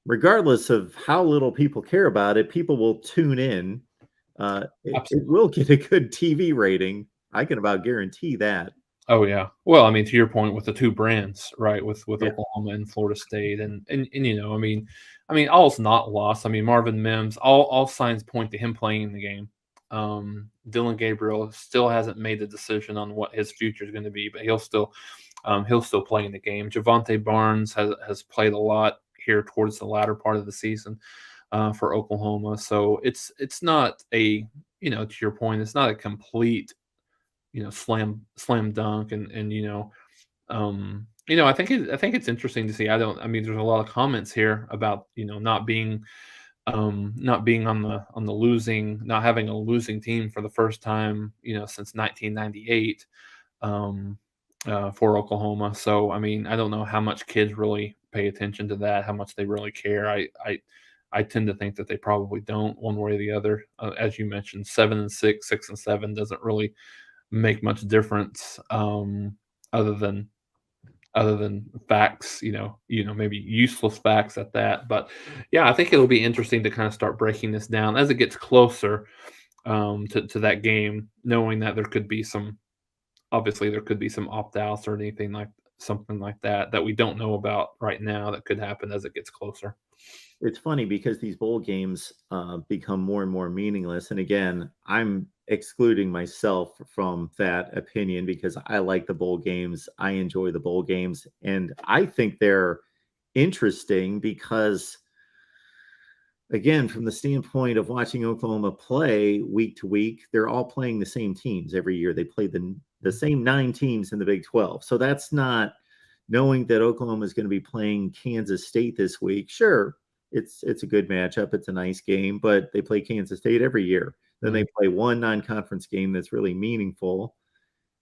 regardless of how little people care about it, people will tune in. It Absolutely. will get a good TV rating. I can about guarantee that. Oh yeah. Well, I mean, to your point with the two brands, right? With Yeah. Oklahoma and Florida State, and all's not lost. I mean, Marvin Mims, all signs point to him playing in the game. Dylan Gabriel still hasn't made the decision on what his future is going to be, but he'll still play in the game. Javante Barnes has played a lot here towards the latter part of the season for Oklahoma, so it's not a, to your point, it's not a complete, slam dunk. And I think it's interesting to see. I mean, there's a lot of comments here about, not being on the losing, not having a losing team for the first time, since 1998, for Oklahoma. So I mean, I don't know how much kids really pay attention to that, how much they really care. I tend to think that they probably don't, one way or the other. As you mentioned, 7-6, 6-7 doesn't really make much difference, other than facts, maybe useless facts at that. But yeah, I think it'll be interesting to kind of start breaking this down as it gets closer, to that game, knowing that there could be some opt outs or anything like something like that we don't know about right now that could happen as it gets closer. It's funny because these bowl games become more and more meaningless. And again, I'm excluding myself from that opinion because I like the bowl games. I enjoy the bowl games. And I think they're interesting because, again, from the standpoint of watching Oklahoma play week to week, they're all playing the same teams every year. They play the same 9 teams in the Big 12. So that's not knowing that Oklahoma is going to be playing Kansas State this week. Sure, it's a good matchup. It's a nice game, but they play Kansas State every year. Then they play one non-conference game that's really meaningful.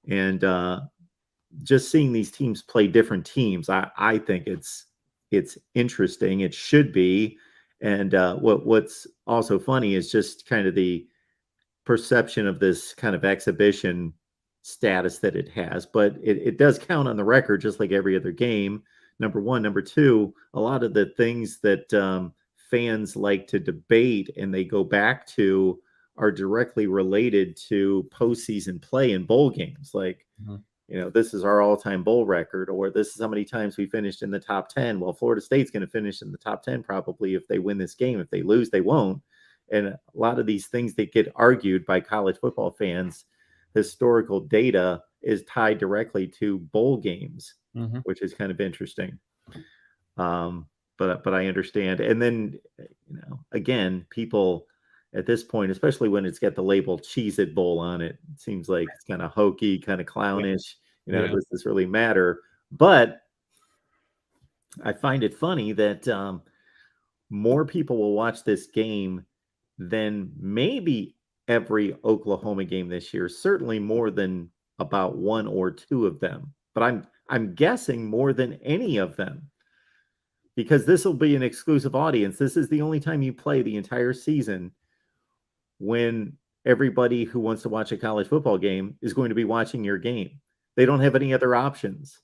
And just seeing these teams play different teams, I think it's interesting. It should be. And what's also funny is just kind of the perception of this kind of exhibition status that it has, but it does count on the record just like every other game. Number one. Number two, a lot of the things that fans like to debate and they go back to are directly related to postseason play in bowl games. Like, this is our all-time bowl record, or this is how many times we finished in the top 10. Well, Florida State's going to finish in the top 10 probably if they win this game. If they lose, they won't. And a lot of these things that get argued by college football fans, historical data is tied directly to bowl games, which is kind of interesting. But I understand. And then, again, people at this point, especially when it's got the label Cheez-it Bowl on it, it seems like it's kind of hokey, kind of clownish. Yeah. Does this really matter? But I find it funny that more people will watch this game than maybe every Oklahoma game this year. Certainly more than about one or two of them. But I'm guessing more than any of them, because this will be an exclusive audience. This is the only time you play the entire season when everybody who wants to watch a college football game is going to be watching your game. They don't have any other options.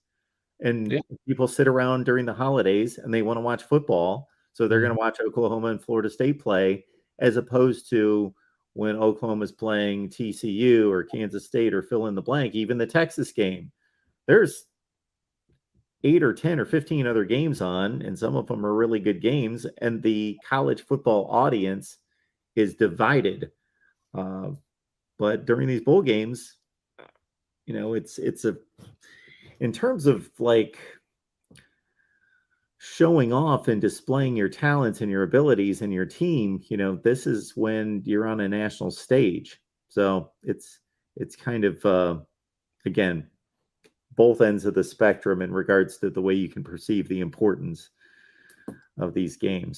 And people sit around during the holidays and they want to watch football. So they're going to watch Oklahoma and Florida State play, as opposed to when Oklahoma's playing TCU or Kansas State or fill in the blank, even the Texas game. There's 8 or 10 or 15 other games on, and some of them are really good games, and the college football audience is divided. But during these bowl games, it's in terms of like showing off and displaying your talents and your abilities and your team, this is when you're on a national stage. So it's kind of, again, both ends of the spectrum in regards to the way you can perceive the importance of these games.